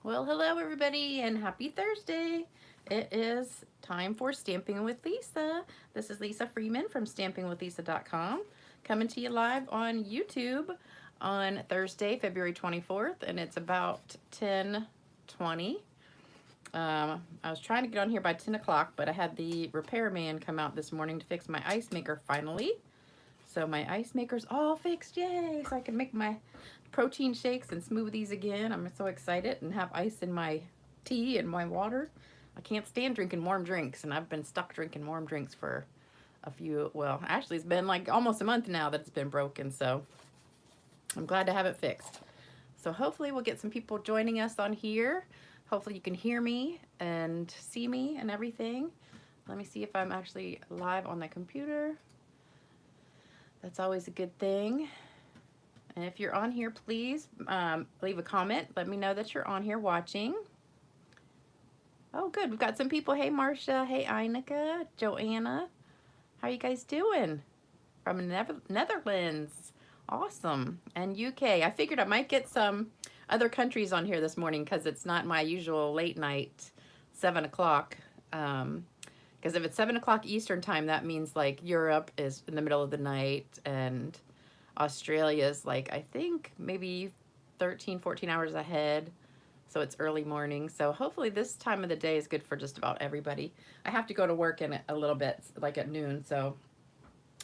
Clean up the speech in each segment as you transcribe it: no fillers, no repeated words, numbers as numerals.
Well, hello everybody and happy Thursday. It is time for Stamping with Lisa. This is Lisa Freeman from stampingwithlisa.com coming to you live on YouTube on Thursday, February 24th, and it's about 10:20. I was trying to get on here by 10 o'clock, but I had the repairman come out this morning to fix my ice maker finally. So my ice maker's all fixed, yay! So I can make my protein shakes and smoothies again. I'm so excited and have ice in my tea and my water. I can't stand drinking warm drinks, and I've been stuck drinking warm drinks for well, actually it's been like almost a month now that it's been broken, so I'm glad to have it fixed. So hopefully we'll get some people joining us on here. Hopefully you can hear me and see me and everything. Let me see if I'm actually live on the computer. That's always a good thing. And if you're on here, please leave a comment. Let me know that you're on here watching. Oh, good. We've got some people. Hey, Marcia. Hey, Inika. Joanna. How you guys doing? From Netherlands. Awesome. And UK. I figured I might get some other countries on here this morning because it's not my usual late night, 7 o'clock. Because if it's 7 o'clock Eastern time, that means like Europe is in the middle of the night and Australia's like, I think maybe 13, 14 hours ahead. So it's early morning. So hopefully this time of the day is good for just about everybody. I have to go to work in a little bit, like at noon. So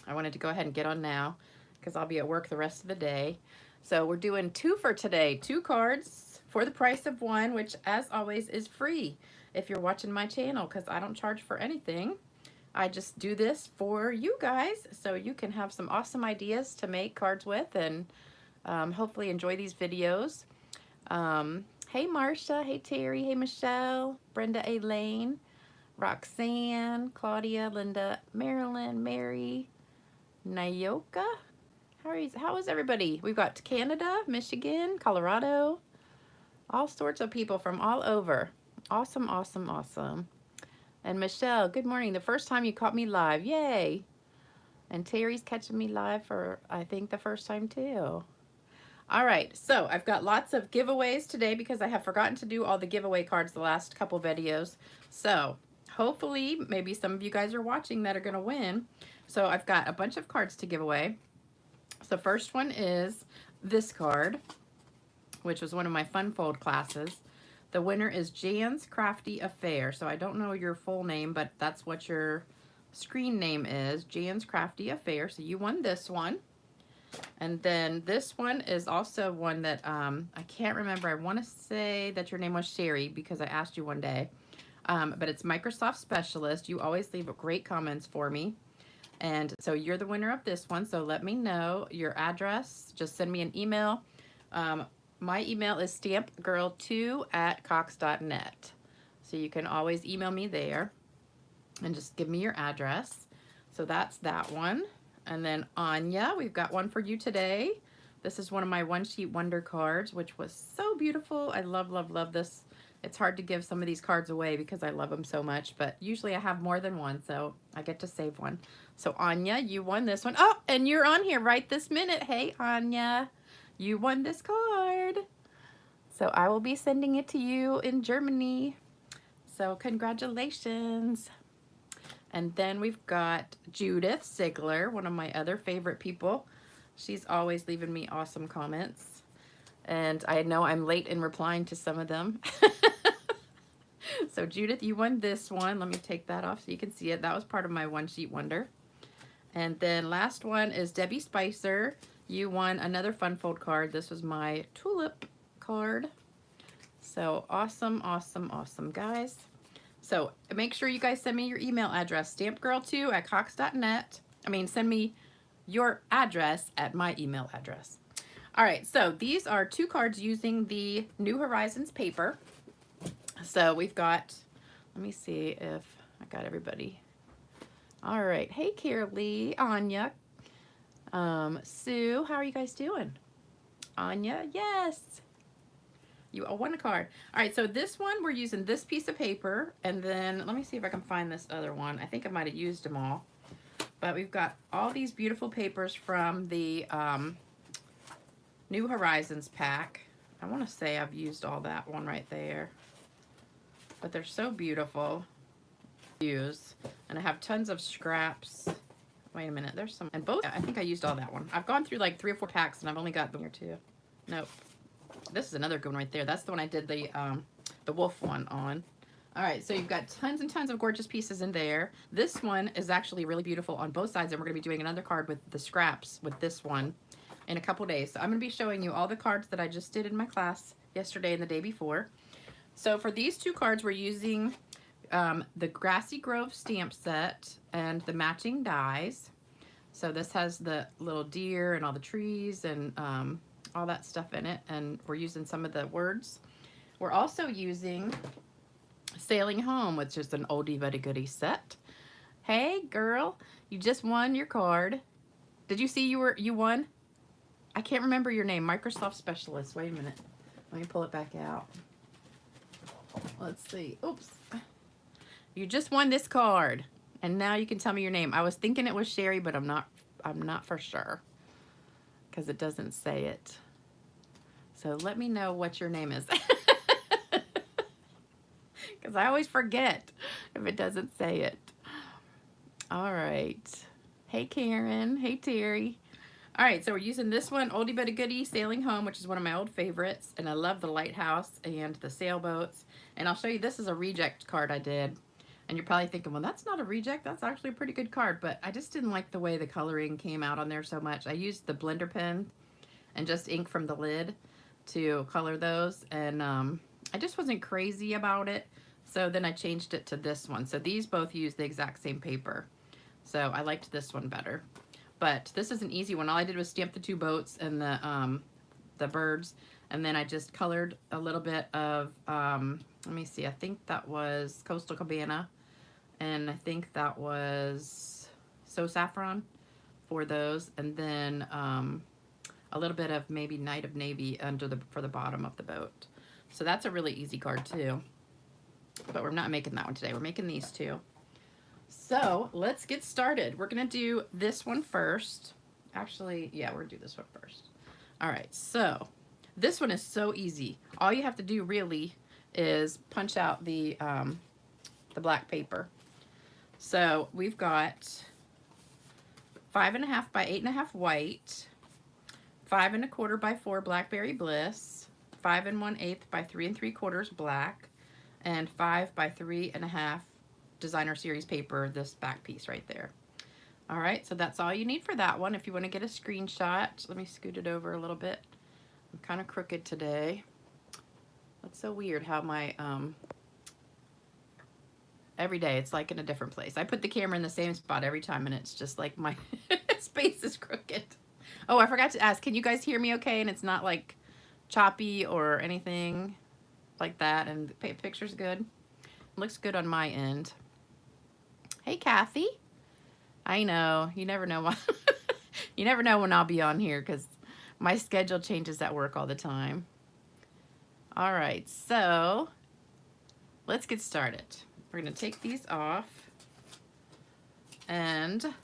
I wanted to go ahead and get on now because I'll be at work the rest of the day. So we're doing two for today, 2 cards for the price of 1, which as always is free if you're watching my channel because I don't charge for anything. I just do this for you guys so you can have some awesome ideas to make cards with and hopefully enjoy these videos. Hey Marcia, hey Terry, hey Michelle, Brenda A. Lane, Roxanne, Claudia, Linda, Marilyn, Mary, Nayoka. How is everybody? We've got Canada, Michigan, Colorado, all sorts of people from all over. Awesome, awesome, awesome. And Michelle, good morning. The first time you caught me live. Yay. And Terry's catching me live for, I think, the first time too. All right. So I've got lots of giveaways today because I have forgotten to do all the giveaway cards the last couple videos. So hopefully maybe some of you guys are watching that are going to win. So I've got a bunch of cards to give away. So first one is this card, which was one of my fun fold classes. The winner is Jan's Crafty Affair. So I don't know your full name, but that's what your screen name is, Jan's Crafty Affair. So you won this one. And then this one is also one that I can't remember. I want to say that your name was Sherry because I asked you one day. But it's Microsoft Specialist. You always leave great comments for me. And so you're the winner of this one. So let me know your address. Just send me an email. My email is stampgirl2@cox.net. So you can always email me there and just give me your address. So that's that one. And then Anya, we've got one for you today. This is one of my One Sheet Wonder cards, which was so beautiful. I love, love, love this. It's hard to give some of these cards away because I love them so much, but usually I have more than one, so I get to save one. So Anya, you won this one. Oh, and you're on here right this minute. Hey, Anya. You won this card. So I will be sending it to you in Germany. So congratulations. And then we've got Judith Sigler, one of my other favorite people. She's always leaving me awesome comments. And I know I'm late in replying to some of them. So Judith, you won this one. Let me take that off so you can see it. That was part of my One Sheet Wonder. And then last one is Debbie Spicer. You won another fun fold card. This was my tulip card. So awesome, awesome, awesome, guys. So make sure you guys send me your email address, stampgirl2@cox.net. Send me your address at my email address. All right, so these are 2 cards using the New Horizons paper. So we've got, let me see if I got everybody. All right, hey Carolee, Anya, Sue, how are you guys doing? Anya, yes. You won a card. All right, so this one, we're using this piece of paper, and then let me see if I can find this other one. I think I might have used them all. But we've got all these beautiful papers from the New Horizons pack. I want to say I've used all that one right there. But they're so beautiful. Use. And I have tons of scraps. Wait a minute, there's some. And both, I think I used all that one. I've gone through like 3 or 4 packs and I've only got the one or two. Nope. This is another good one right there. That's the one I did the wolf one on. All right, so you've got tons and tons of gorgeous pieces in there. This one is actually really beautiful on both sides, and we're going to be doing another card with the scraps with this one in a couple days. So I'm going to be showing you all the cards that I just did in my class yesterday and the day before. So for these 2 cards, we're using the Grassy Grove stamp set and the matching dies. So this has the little deer and all the trees and all that stuff in it, and we're using some of the words. We're also using Sailing Home, which is an oldie but a goodie set. Hey girl, you just won your card. Did you see you won? I can't remember your name. Microsoft Specialist. Wait a minute. Let me pull it back out. Let's see. Oops. You just won this card, and now you can tell me your name. I was thinking it was Sherry, but I'm not for sure because it doesn't say it. So let me know what your name is. Because I always forget if it doesn't say it. All right. Hey, Karen. Hey, Terry. All right, so we're using this one, Oldie But a Goodie, Sailing Home, which is one of my old favorites. And I love the lighthouse and the sailboats. And I'll show you, this is a reject card I did. And you're probably thinking, well, that's not a reject. That's actually a pretty good card. But I just didn't like the way the coloring came out on there so much. I used the blender pen and just ink from the lid to color those. And I just wasn't crazy about it. So then I changed it to this one. So these both use the exact same paper. So I liked this one better. But this is an easy one. All I did was stamp the 2 boats and the birds. And then I just colored a little bit of, let me see, I think that was Coastal Cabana. And I think that was So Saffron for those. And then a little bit of maybe Night of Navy for the bottom of the boat. So that's a really easy card too. But we're not making that one today. We're making these 2. So let's get started. We're going to do this one first. Actually, yeah, we're going to do this one first. All right, so this one is so easy. All you have to do really is punch out the black paper. So we've got 5.5 by 8.5 white, 5 1/4 by 4 Blackberry Bliss, 5 1/8 by 3 3/4 black, and 5 by 3.5 designer series paper, this back piece right there. All right, so that's all you need for that one. If you want to get a screenshot, let me scoot it over a little bit. I'm kind of crooked today. That's so weird how my, every day it's like in a different place. I put the camera in the same spot every time and it's just like my space is crooked. Oh, I forgot to ask, can you guys hear me okay? And it's not like choppy or anything like that, and the picture's good. Looks good on my end. Hey, Kathy. I know, you never know when you never know when I'll be on here because my schedule changes at work all the time. All right, so let's get started. We're gonna take these off, and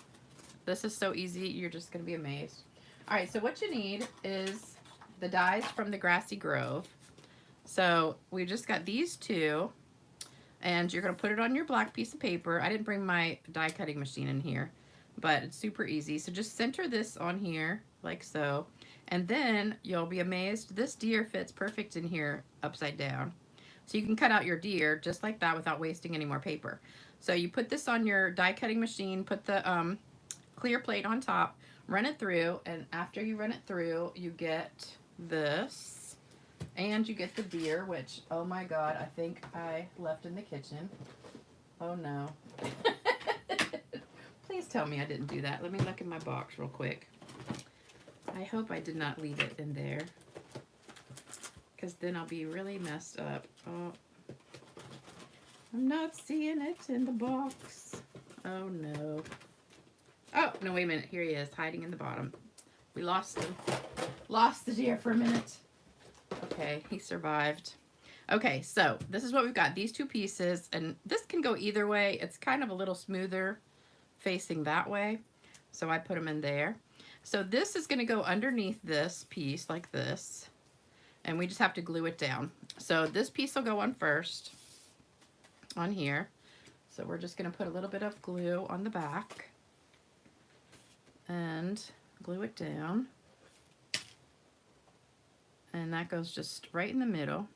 this is so easy, you're just gonna be amazed. All right, so what you need is the dies from the Grassy Grove. So we just got these 2, and you're going to put it on your black piece of paper. I didn't bring my die cutting machine in here, but it's super easy. So just center this on here like so, and then you'll be amazed. This deer fits perfect in here upside down. So you can cut out your deer just like that without wasting any more paper. So you put this on your die cutting machine, put the clear plate on top, run it through, and after you run it through, you get this. And you get the deer, which, oh my God, I think I left in the kitchen. Oh no. Please tell me I didn't do that. Let me look in my box real quick. I hope I did not leave it in there, because then I'll be really messed up. Oh, I'm not seeing it in the box. Oh no. Oh, no, wait a minute. Here he is, hiding in the bottom. We lost him. Lost the deer for a minute. Okay, he survived. Okay, so this is what we've got. These 2 pieces, and this can go either way. It's kind of a little smoother facing that way, so I put them in there. So this is going to go underneath this piece like this, and we just have to glue it down. So this piece will go on first, on here. So we're just gonna put a little bit of glue on the back and glue it down. And that goes just right in the middle.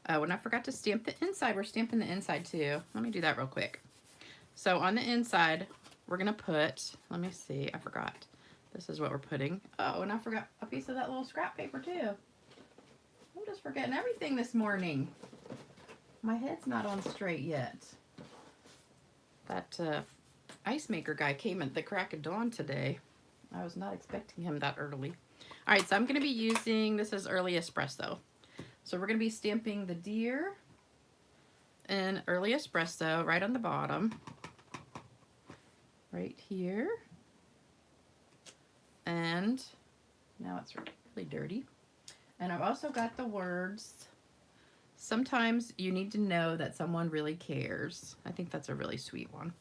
Oh, and I forgot to stamp the inside. We're stamping the inside too. Let me do that real quick. So on the inside, we're gonna put, let me see, I forgot. This is what we're putting. Oh, and I forgot a piece of that little scrap paper too. I'm just forgetting everything this morning. My head's not on straight yet. That ice maker guy came at the crack of dawn today. I was not expecting him that early. All right, so I'm gonna be using, this is Early Espresso. So we're gonna be stamping the deer in Early Espresso right on the bottom, right here. And now it's really dirty. And I've also got the words, sometimes you need to know that someone really cares. I think that's a really sweet one.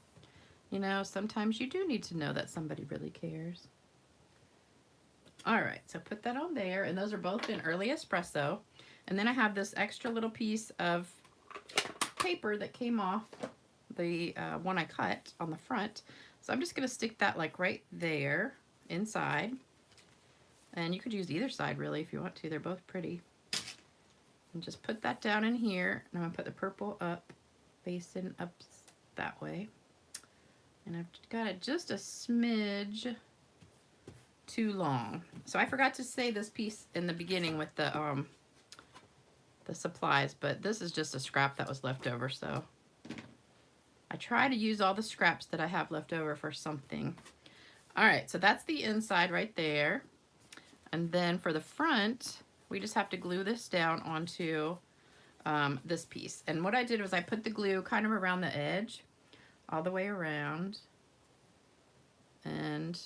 You know, sometimes you do need to know that somebody really cares. All right, so put that on there, and those are both in Early Espresso. And then I have this extra little piece of paper that came off the one I cut on the front. So I'm just gonna stick that like right there inside. And you could use either side really if you want to, they're both pretty. And just put that down in here, and I'm gonna put the purple up, facing up that way. And I've got it just a smidge too long. So I forgot to say this piece in the beginning with the supplies, but this is just a scrap that was left over, so I try to use all the scraps that I have left over for something. All right, so that's the inside right there. And then for the front, we just have to glue this down onto this piece. And what I did was I put the glue kind of around the edge, all the way around. And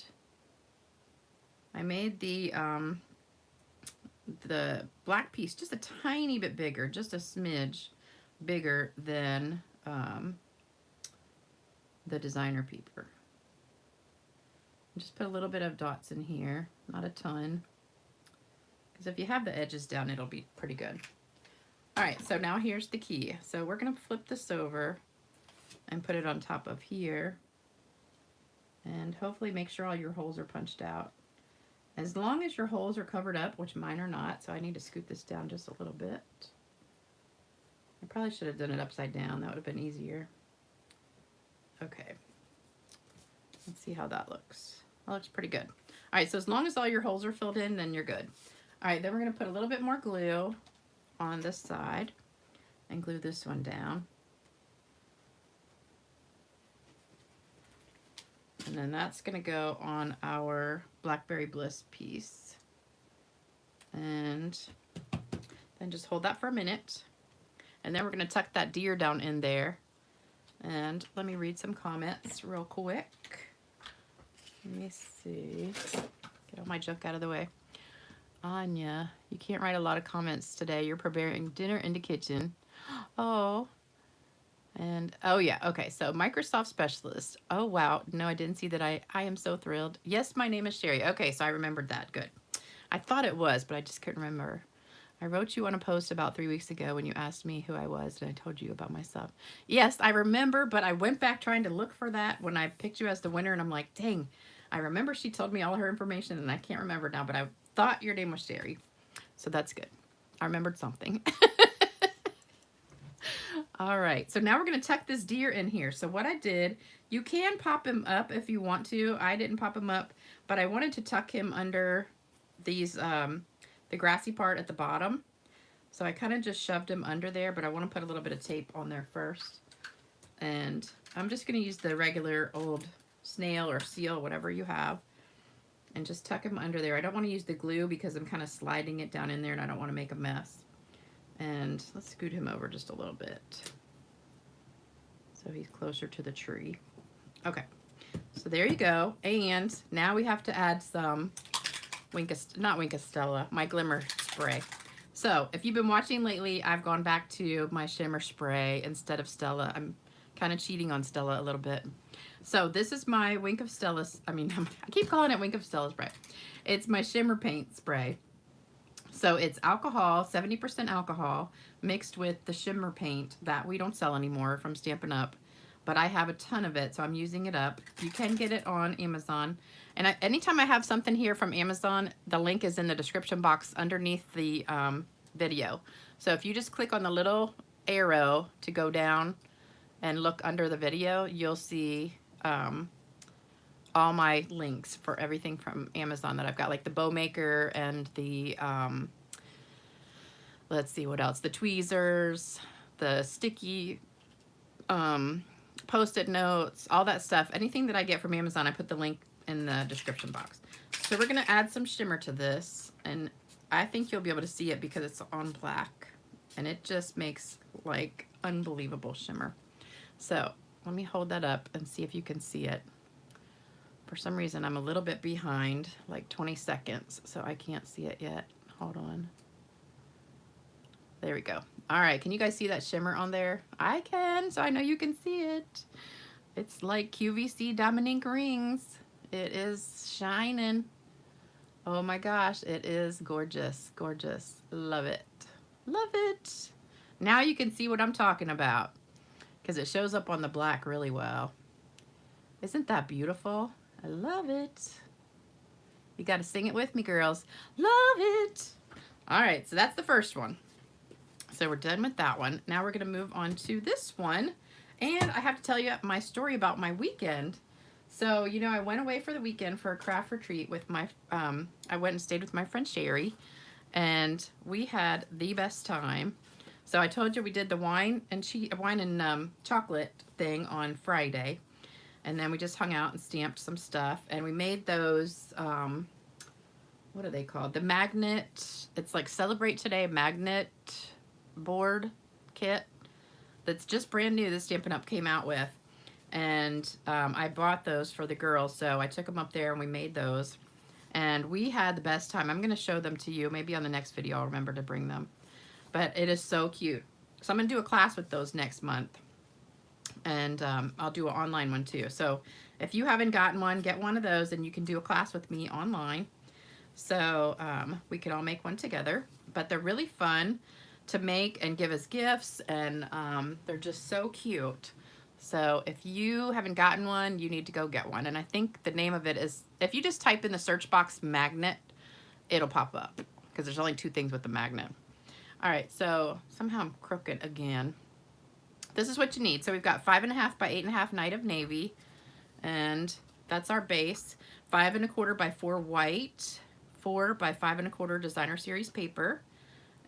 I made the black piece just a tiny bit bigger, just a smidge bigger than the designer paper. Just put a little bit of dots in here, not a ton, because if you have the edges down, it'll be pretty good. All right, so now here's the key. So we're gonna flip this over and put it on top of here, and hopefully make sure all your holes are punched out. As long as your holes are covered up, which mine are not, so I need to scoot this down just a little bit. I probably should have done it upside down. That would have been easier. Okay. Let's see how that looks. That looks pretty good. All right, so as long as all your holes are filled in, then you're good. All right, then we're gonna put a little bit more glue on this side and glue this one down. And then that's gonna go on our Blackberry Bliss piece. And then just hold that for a minute. And then we're gonna tuck that deer down in there. And let me read some comments real quick. Let me see. Get all my junk out of the way. Anya, you can't write a lot of comments today. You're preparing dinner in the kitchen. Oh. And, oh yeah, okay, so Microsoft Specialist. Oh wow, no, I didn't see that. I am so thrilled. Yes, my name is Sherry. Okay, so I remembered that, good. I thought it was, but I just couldn't remember. I wrote you on a post about 3 weeks ago when you asked me who I was, and I told you about myself. Yes, I remember, but I went back trying to look for that when I picked you as the winner, and I'm like, dang, I remember she told me all her information, and I can't remember now, but I thought your name was Sherry. So that's good. I remembered something. All right, so now we're gonna tuck this deer in here. So what I did, you can pop him up if you want to. I didn't pop him up, but I wanted to tuck him under these, the grassy part at the bottom. So I kind of just shoved him under there, but I want to put a little bit of tape on there first. And I'm just gonna use the regular old snail or seal, whatever you have, and just tuck him under there. I don't want to use the glue because I'm kind of sliding it down in there and I don't want to make a mess. And let's scoot him over just a little bit so he's closer to the tree. Okay, so there you go. And now we have to add some not Wink of Stella, my glimmer spray. So if you've been watching lately, I've gone back to my shimmer spray instead of Stella. I'm kind of cheating on Stella a little bit. So this is my Wink of Stella, I keep calling it Wink of Stella spray. It's my shimmer paint spray. So it's alcohol, 70% alcohol, mixed with the shimmer paint that we don't sell anymore from Stampin' Up. But I have a ton of it, so I'm using it up. You can get it on Amazon. And anytime I have something here from Amazon, the link is in the description box underneath the video. So if you just click on the little arrow to go down and look under the video, you'll see all my links for everything from Amazon that I've got, like the bow maker and the, let's see what else, the tweezers, the sticky Post-it notes, all that stuff. Anything that I get from Amazon, I put the link in the description box. So we're gonna add some shimmer to this, and I think you'll be able to see it because it's on black, and it just makes like unbelievable shimmer. So let me hold that up and see if you can see it. For some reason, I'm a little bit behind, like 20 seconds, so I can't see it yet. Hold on. There we go. All right, can you guys see that shimmer on there? I can, so I know you can see it. It's like QVC diamond ink rings. It is shining. Oh my gosh, it is gorgeous, gorgeous. Love it, love it. Now you can see what I'm talking about because it shows up on the black really well. Isn't that beautiful? I love it. You got to sing it with me, girls. Love it. All right, so that's the first one. So we're done with that one. Now we're going to move on to this one. And I have to tell you my story about my weekend. So, you know, I went away for the weekend for a craft retreat with my, I went and stayed with my friend Sherry. And we had the best time. So I told you we did the wine and chocolate thing on Friday. And then we just hung out and stamped some stuff. And we made those, what are they called? The magnet, it's like Celebrate Today magnet board kit that's just brand new that Stampin' Up came out with. And I bought those for the girls, so I took them up there and we made those. And we had the best time. I'm going to show them to you. Maybe on the next video I'll remember to bring them. But it is so cute. So I'm going to do a class with those next month. And I'll do an online one too. So if you haven't gotten one, get one of those and you can do a class with me online. So we can all make one together. But they're really fun to make and give as gifts, and they're just so cute. So if you haven't gotten one, you need to go get one. And I think the name of it is, if you just type in the search box magnet, it'll pop up because there's only 2 things with the magnet. All right, so somehow I'm crooked again. This is what you need. So we've got 5.5 by 8.5 Night of Navy, and that's our base. 5 1/4 by 4 white, 4 by 5 1/4 designer series paper,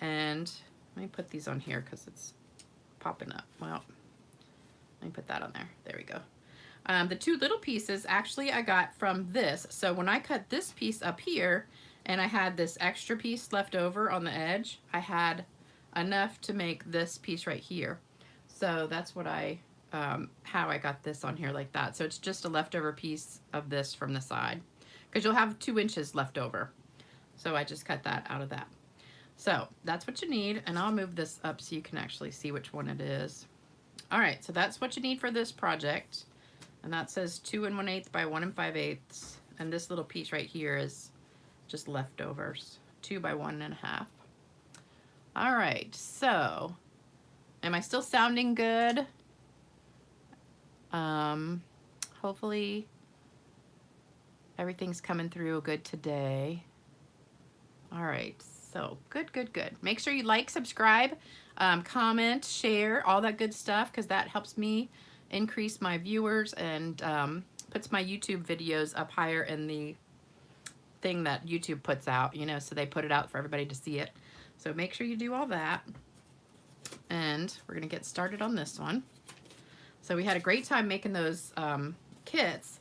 and let me put these on here because it's popping up. Well, let me put that on there. There we go. The 2 little pieces, actually, I got from this. So when I cut this piece up here, and I had this extra piece left over on the edge, I had enough to make this piece right here. So that's what how I got this on here like that. So it's just a leftover piece of this from the side, because you'll have 2 inches left over. So I just cut that out of that. So that's what you need, and I'll move this up so you can actually see which one it is. All right, so that's what you need for this project, and that says 2 1/8 by 1 5/8, and this little piece right here is just leftovers, 2 by 1 1/2. All right, so am I still sounding good? Hopefully everything's coming through good today. All right. So good, good, good. Make sure you like, subscribe, comment, share, all that good stuff, because that helps me increase my viewers and puts my YouTube videos up higher in the thing that YouTube puts out, you know, so they put it out for everybody to see it. So make sure you do all that. And we're going to get started on this one. So we had a great time making those kits,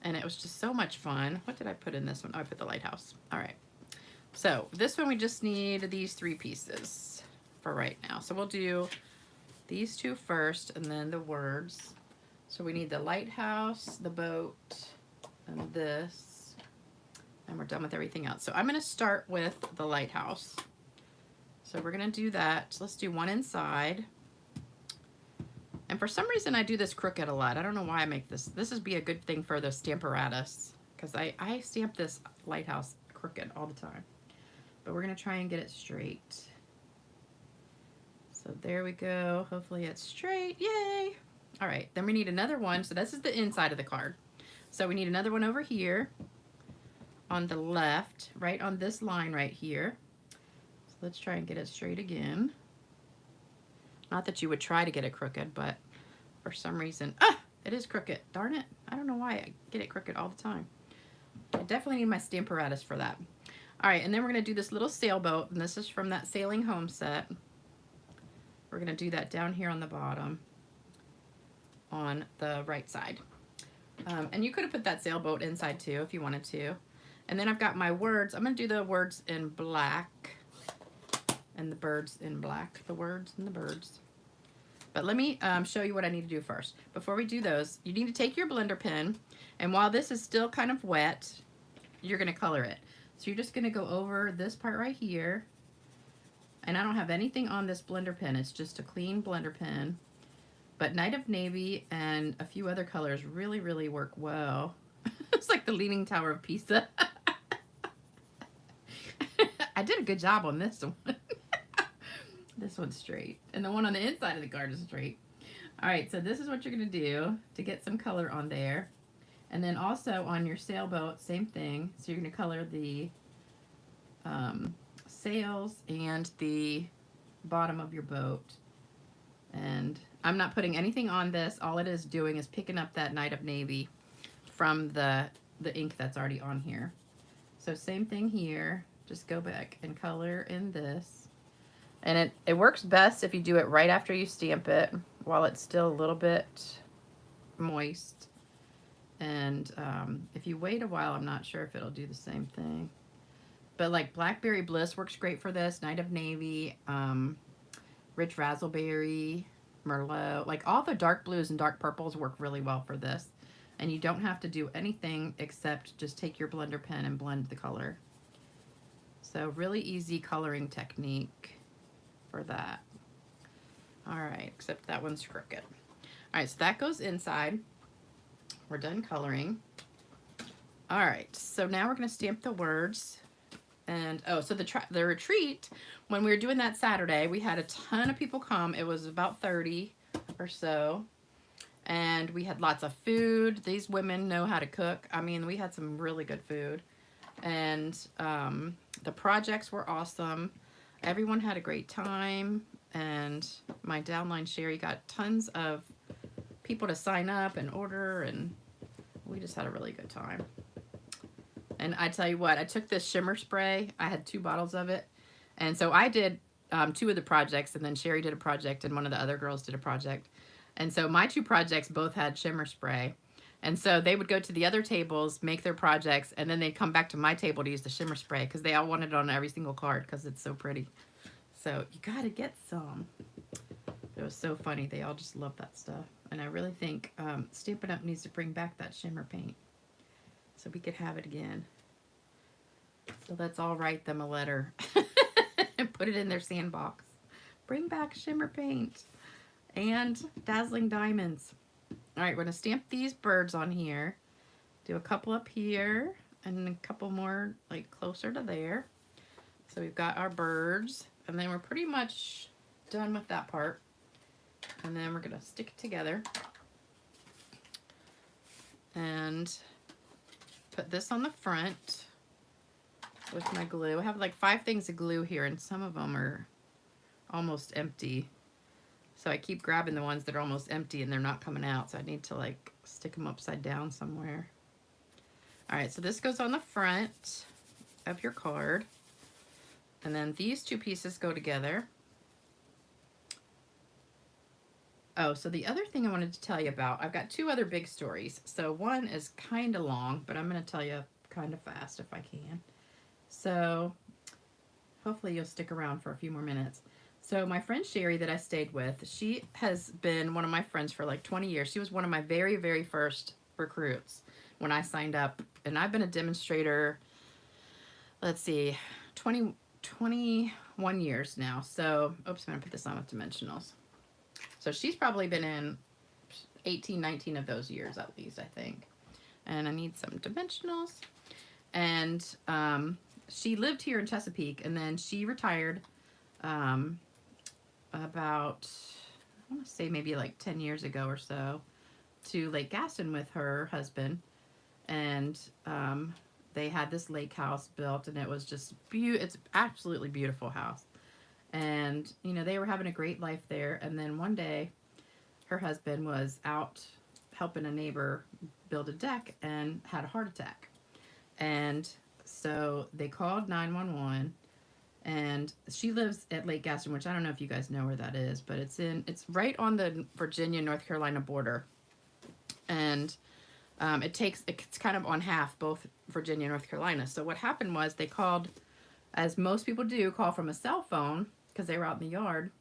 and it was just so much fun. What did I put in this one? Oh, I put the lighthouse. All right. So this one we just need these 3 pieces for right now. So we'll do these 2 first and then the words. So we need the lighthouse, the boat, and this. And we're done with everything else. So I'm going to start with the lighthouse. So we're going to do that. Let's do one inside. And for some reason I do this crooked a lot. I don't know why I make this. This would be a good thing for the Stamparatus, because I stamp this lighthouse crooked all the time. but we're going to try and get it straight. So there we go. Hopefully it's straight. Yay! All right, then we need another one. So this is the inside of the card. So we need another one over here on the left, right on this line right here. So let's try and get it straight again. Not that you would try to get it crooked, but for some reason, it is crooked. Darn it. I don't know why I get it crooked all the time. I definitely need my Stamparatus for that. All right, and then we're going to do this little sailboat, and this is from that Sailing Home set. We're going to do that down here on the bottom on the right side. And you could have put that sailboat inside too if you wanted to. And then I've got my words. I'm going to do the words in black and the birds in black. The words and the birds. But let me show you what I need to do first. Before we do those, you need to take your blender pen, and while this is still kind of wet, you're going to color it. So you're just going to go over this part right here. And I don't have anything on this blender pen. It's just a clean blender pen. But Night of Navy and a few other colors really, really work well. It's like the Leaning Tower of Pisa. I did a good job on this one. This one's straight. And the one on the inside of the card is straight. All right, so this is what you're going to do to get some color on there. And then also on your sailboat, same thing. So you're going to color the sails and the bottom of your boat. And I'm not putting anything on this. All it is doing is picking up that Night of Navy from the ink that's already on here. So same thing here. Just go back and color in this. And it works best if you do it right after you stamp it while it's still a little bit moist. And if you wait a while, I'm not sure if it'll do the same thing. But like Blackberry Bliss works great for this. Night of Navy, Rich Razzleberry, Merlot. Like all the dark blues and dark purples work really well for this. And you don't have to do anything except just take your blender pen and blend the color. So really easy coloring technique for that. All right, except that one's crooked. All right, so that goes inside. We're done coloring. All right, so now we're going to stamp the words. And oh, so the retreat, when we were doing that Saturday, we had a ton of people come. It was about 30 or so. And we had lots of food. These women know how to cook. I mean, we had some really good food. And the projects were awesome. Everyone had a great time. And my downline Sherry got tons of people to sign up and order. And we just had a really good time. And I tell you what, I took this shimmer spray. I had 2 bottles of it. And so I did 2 of the projects, and then Sherry did a project, and one of the other girls did a project. And so my 2 projects both had shimmer spray. And so they would go to the other tables, make their projects, and then they'd come back to my table to use the shimmer spray because they all wanted it on every single card because it's so pretty. So you got to get some. It was so funny. They all just love that stuff. And I really think Stampin' Up! Needs to bring back that shimmer paint so we could have it again. So let's all write them a letter and put it in their sandbox. Bring back shimmer paint and dazzling diamonds. All right, we're going to stamp these birds on here. Do a couple up here and a couple more like closer to there. So we've got our birds, and then we're pretty much done with that part. And then we're going to stick it together and put this on the front with my glue. I have like 5 things of glue here, and some of them are almost empty. So I keep grabbing the ones that are almost empty and they're not coming out. So I need to like stick them upside down somewhere. All right, so this goes on the front of your card. And then these 2 pieces go together. Oh, so the other thing I wanted to tell you about, I've got 2 other big stories. So one is kind of long, but I'm going to tell you kind of fast if I can. So hopefully you'll stick around for a few more minutes. So my friend Sherry that I stayed with, she has been one of my friends for like 20 years. She was one of my very, very first recruits when I signed up. And I've been a demonstrator, let's see, 21 years now. So, oops, I'm going to put this on with dimensionals. So she's probably been in 18, 19 of those years at least, I think. And I need some dimensionals. And she lived here in Chesapeake, and then she retired about, I want to say maybe like 10 years ago or so, to Lake Gaston with her husband. And they had this lake house built, and it was just it's absolutely beautiful house. And, you know, they were having a great life there. And then one day, her husband was out helping a neighbor build a deck and had a heart attack. And so they called 911, and she lives at Lake Gaston, which I don't know if you guys know where that is, but it's right on the Virginia North Carolina border. And it's kind of on half, both Virginia and North Carolina. So what happened was they called, as most people do, call from a cell phone because they were out in the yard.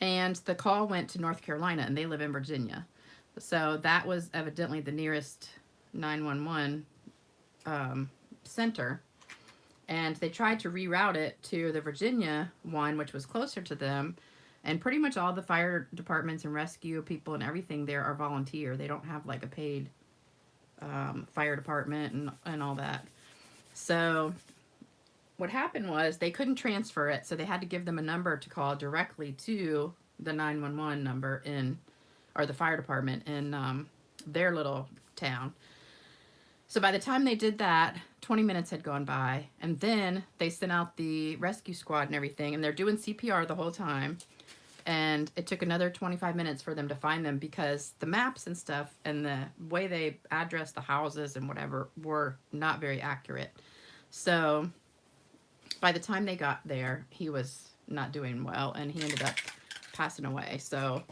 And the call went to North Carolina, and they live in Virginia. So that was evidently the nearest 911 center. And they tried to reroute it to the Virginia one, which was closer to them. And pretty much all the fire departments and rescue people and everything there are volunteer. They don't have like a paid fire department and all that. So what happened was they couldn't transfer it, so they had to give them a number to call directly to the 911 number or the fire department in their little town. So by the time they did that, 20 minutes had gone by, and then they sent out the rescue squad and everything, and they're doing CPR the whole time. And it took another 25 minutes for them to find them because the maps and stuff and the way they addressed the houses and whatever were not very accurate. So by the time they got there, he was not doing well, and he ended up passing away. So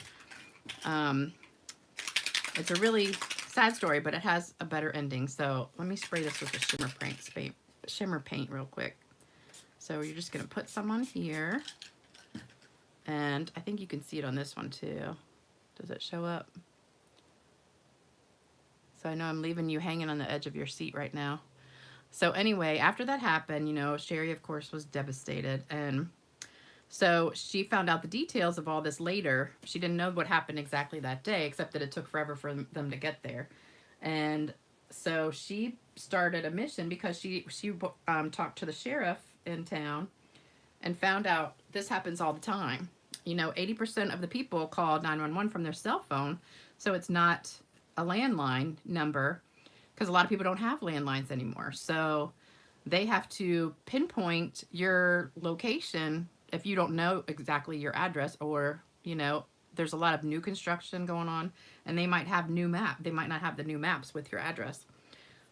it's a really sad story, but it has a better ending. So let me spray this with the shimmer paint real quick. So you're just going to put some on here. And I think you can see it on this one too. Does it show up? So I know I'm leaving you hanging on the edge of your seat right now. So anyway, after that happened, you know, Sherry, of course, was devastated. And so she found out the details of all this later. She didn't know what happened exactly that day, except that it took forever for them to get there. And so she started a mission because she talked to the sheriff in town and found out this happens all the time. You know, 80% of the people call 911 from their cell phone, so it's not a landline number because a lot of people don't have landlines anymore. So they have to pinpoint your location if you don't know exactly your address, or, you know, there's a lot of new construction going on, and they might have they might not have the new maps with your address.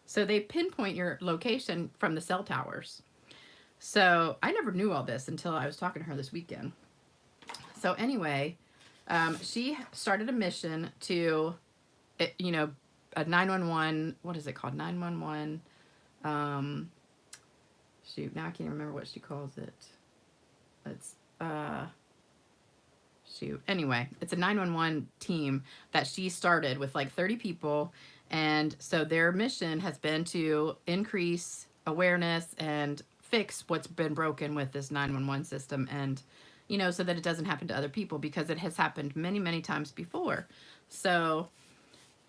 So they pinpoint your location from the cell towers. So I never knew all this until I was talking to her this weekend. So anyway, she started a mission to, you know, a 911, what is it called? 911, shoot, now I can't remember what she calls it. It's, shoot. Anyway, it's a 911 team that she started with like 30 people. And so their mission has been to increase awareness and fix what's been broken with this 911 system, and, you know, so that it doesn't happen to other people, because it has happened many, many times before. So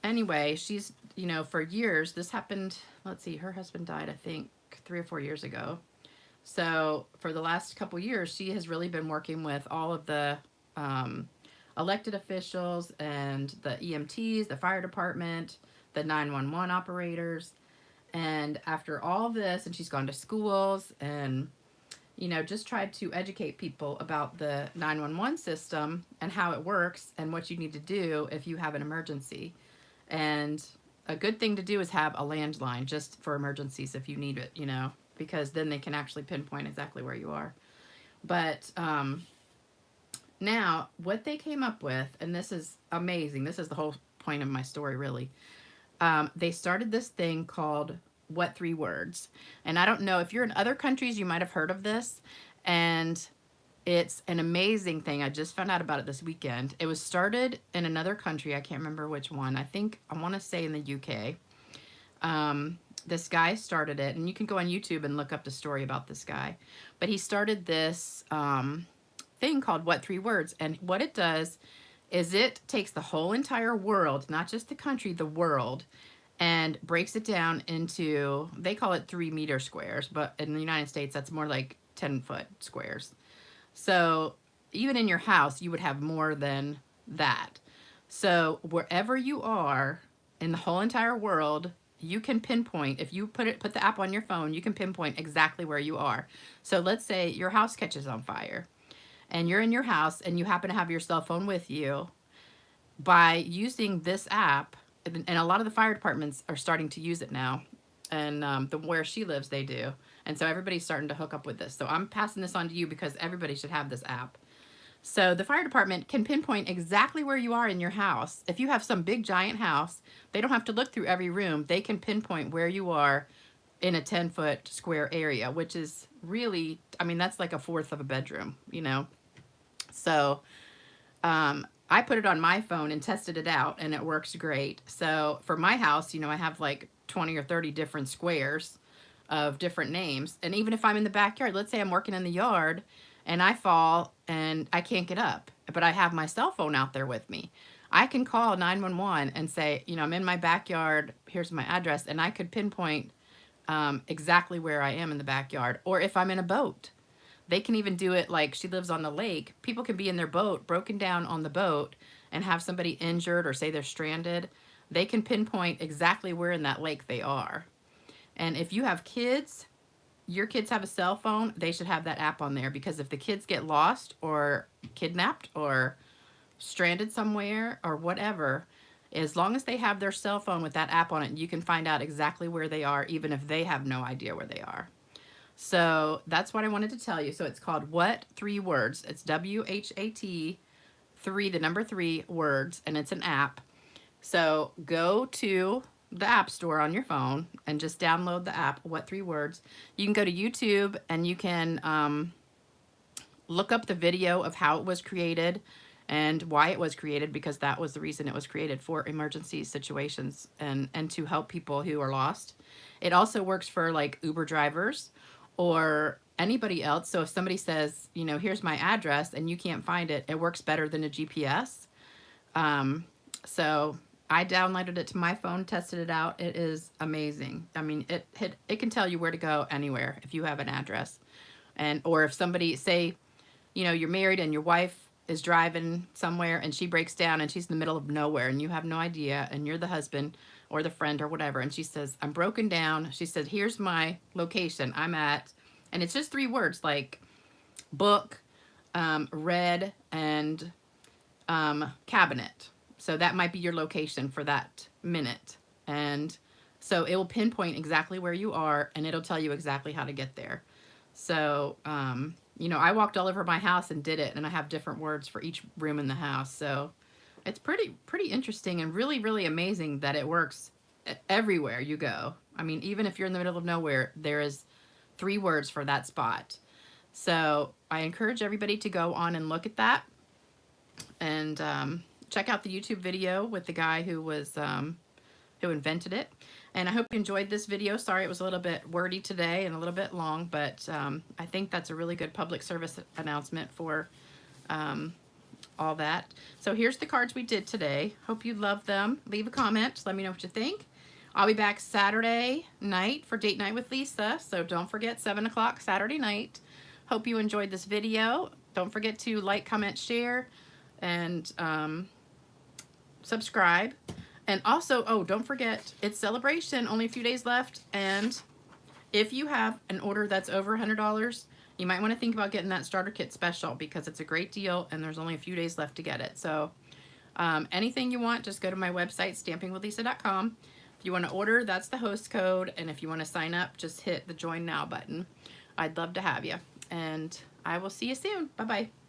anyway, she's, you know, for years, this happened, let's see, her husband died, I think, 3 or 4 years ago. So for the last couple years, she has really been working with all of the elected officials and the EMTs, the fire department, the 911 operators. And after all this, and she's gone to schools and, you know, just tried to educate people about the 911 system and how it works and what you need to do if you have an emergency. And a good thing to do is have a landline just for emergencies if you need it, you know, because then they can actually pinpoint exactly where you are. But now what they came up with, and this is amazing, this is the whole point of my story really, they started this thing called What 3 Words. And I don't know, if you're in other countries, you might have heard of this. And it's an amazing thing. I just found out about it this weekend. It was started in another country. I can't remember which one. I want to say in the UK. This guy started it. And you can go on YouTube and look up the story about this guy. But he started this thing called What 3 Words. And what it does is it takes the whole entire world, not just the country, the world, and breaks it down into, they call it 3-meter squares, but in the United States, that's more like 10-foot squares. So even in your house, you would have more than that. So wherever you are in the whole entire world, you can pinpoint, if you put the app on your phone, you can pinpoint exactly where you are. So let's say your house catches on fire and you're in your house and you happen to have your cell phone with you. By using this app, and a lot of the fire departments are starting to use it now, and where she lives, they do. And so everybody's starting to hook up with this. So I'm passing this on to you because everybody should have this app. So the fire department can pinpoint exactly where you are in your house. If you have some big giant house, they don't have to look through every room. They can pinpoint where you are in a 10-foot square area, which is really, I mean, that's like a fourth of a bedroom, you know? So I put it on my phone and tested it out, and it works great. So for my house, you know, I have like 20 or 30 different squares of different names. And even if I'm in the backyard, let's say I'm working in the yard and I fall and I can't get up, but I have my cell phone out there with me, I can call 911 and say, you know, I'm in my backyard, here's my address, and I could pinpoint exactly where I am in the backyard. Or if I'm in a boat, they can even do it like she lives on the lake. People can be in their boat, broken down on the boat, and have somebody injured or say they're stranded. They can pinpoint exactly where in that lake they are. And if you have kids, your kids have a cell phone, they should have that app on there, because if the kids get lost or kidnapped or stranded somewhere or whatever, as long as they have their cell phone with that app on it, you can find out exactly where they are, even if they have no idea where they are. So that's what I wanted to tell you. So it's called What 3 Words. It's WHAT 3, the number 3 words, and it's an app. So go to the App Store on your phone and just download the app, What 3 Words. You can go to YouTube and you can look up the video of how it was created and why it was created, because that was the reason it was created, for emergency situations and to help people who are lost. It also works for like Uber drivers or anybody else. So if somebody says, you know, here's my address and you can't find it, it works better than a GPS. So I downloaded it to my phone, tested it out. It is amazing. I mean, it can tell you where to go anywhere if you have an address. And or if somebody, say, you know, you're married and your wife is driving somewhere and she breaks down and she's in the middle of nowhere and you have no idea, and you're the husband or the friend or whatever, and she says, I'm broken down. She said, here's my location I'm at. And it's just 3 words like book, red, and cabinet. So that might be your location for that minute. And so it will pinpoint exactly where you are, and it'll tell you exactly how to get there. So, you know, I walked all over my house and did it, and I have different words for each room in the house. So it's pretty interesting and really, really amazing that it works everywhere you go. I mean, even if you're in the middle of nowhere, there is 3 words for that spot. So I encourage everybody to go on and look at that, and check out the YouTube video with the guy who was who invented it. And I hope you enjoyed this video. Sorry it was a little bit wordy today and a little bit long, but I think that's a really good public service announcement for all that. So here's the cards we did today. Hope you love them. Leave a comment. Let me know what you think. I'll be back Saturday night for Date Night with Lisa. So don't forget, 7 o'clock Saturday night. Hope you enjoyed this video. Don't forget to like, comment, share, and subscribe. And also, oh, don't forget, it's Celebration, only a few days left. And if you have an order that's over $100, you might want to think about getting that starter kit special, because it's a great deal and there's only a few days left to get it. So anything you want, just go to my website, stampingwithlisa.com. If you want to order, that's the host code. And if you want to sign up, just hit the Join Now button. I'd love to have you. And I will see you soon. Bye-bye.